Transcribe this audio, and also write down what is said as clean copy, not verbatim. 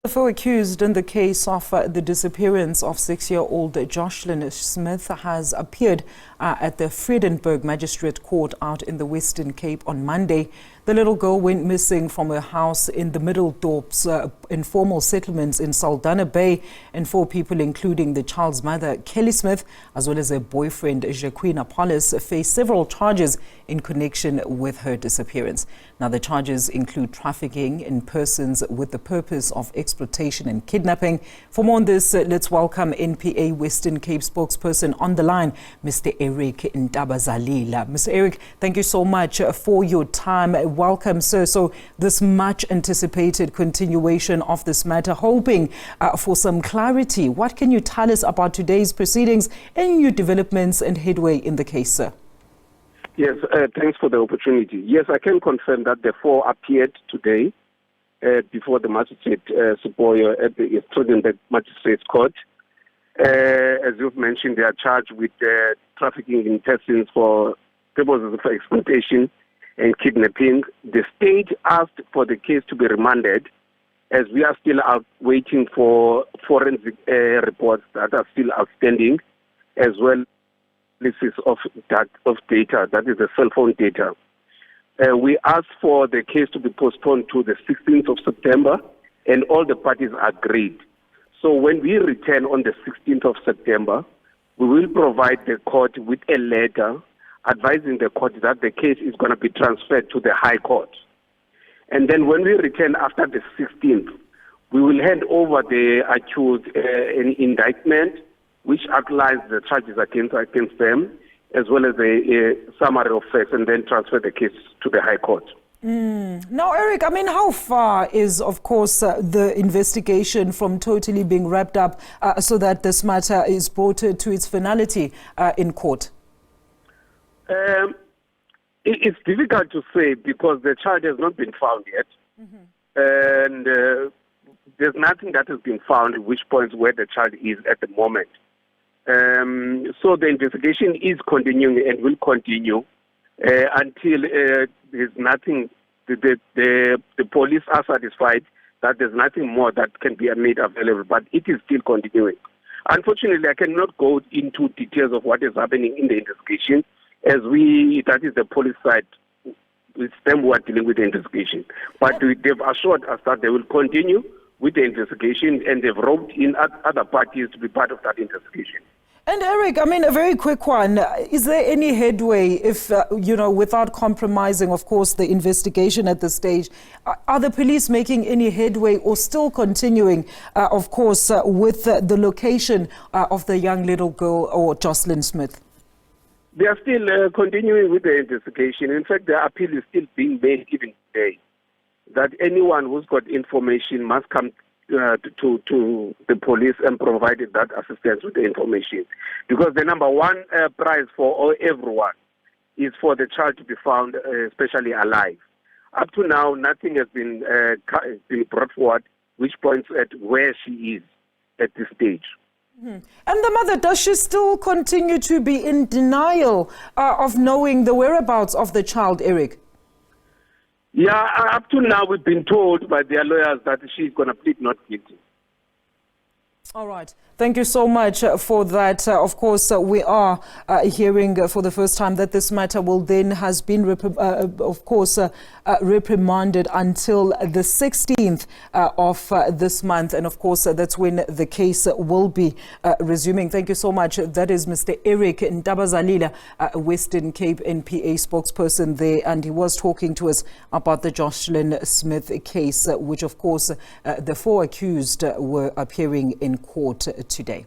The four accused in the case of the disappearance of 6-year-old Joslin Smith has appeared at the Vredenburg Magistrate Court out in the Western Cape on Monday. The little girl went missing from her house in the Middelpos informal settlements in Saldanha Bay, and 4 people, including the child's mother, Kelly Smith, as well as her boyfriend, Jacquin Appollis, face several charges in connection with her disappearance. Now, the charges include trafficking in persons with the purpose of exploitation and kidnapping. For more on this, let's welcome NPA Western Cape Spokesperson on the line, Mr. Ntabazalila. Mr. Eric, thank you so much for your time. Welcome, sir. So this much anticipated continuation of this matter, hoping for some clarity. What can you tell us about today's proceedings and new developments and headway in the case, sir? Yes, thanks for the opportunity. Yes, I can confirm that the 4 appeared today before the Magistrate Superior at the Vredenburg Magistrates Court. As you've mentioned, they are charged with trafficking in persons for purposes of exploitation and kidnapping. The state asked for the case to be remanded, as we are still out waiting for forensic reports that are still outstanding, as well as of data, that is the cell phone data. We asked for the case to be postponed to the 16th of September, and all the parties agreed. So when we return on the 16th of September, we will provide the court with a letter advising the court that the case is going to be transferred to the High Court. And then when we return after the 16th, we will hand over the accused an indictment which outlines the charges against them, as well as a summary of facts, and then transfer the case to the High Court. Now, Eric, I mean, how far is, of course, the investigation from totally being wrapped up so that this matter is brought to its finality in court? It's difficult to say because the charge has not been found yet. And there's nothing that has been found which points where the charge is at the moment. So the investigation is continuing and will continue until there's nothing, the police are satisfied that there's nothing more that can be made available, but it is still continuing. Unfortunately, I cannot go into details of what is happening in the investigation, as that is the police side. It's them who are dealing with the investigation. But they've assured us that they will continue with the investigation, and they've roped in other parties to be part of that investigation. And Eric, I mean, a very quick one. Is there any headway if, without compromising, of course, the investigation at this stage? Are the police making any headway or still continuing, of course, with the location of the young little girl or Joslin Smith? They are still continuing with the investigation. In fact, the appeal is still being made even today, that anyone who's got information must come to the police and provide that assistance with the information. Because the number one prize for everyone is for the child to be found, especially alive. Up to now, nothing has been brought forward which points at where she is at this stage. And the mother, does she still continue to be in denial of knowing the whereabouts of the child, Eric? Yeah, up to now we've been told by their lawyers that she's going to plead not guilty. All right. Thank you so much for that. Of course, we are hearing for the first time that this matter will then has been, reprimanded until the 16th of this month. And of course, that's when the case will be resuming. Thank you so much. That is Mr. Eric Ntabazalila, Western Cape NPA spokesperson there. And he was talking to us about the Joslin Smith case, which of course the 4 accused were appearing in court today.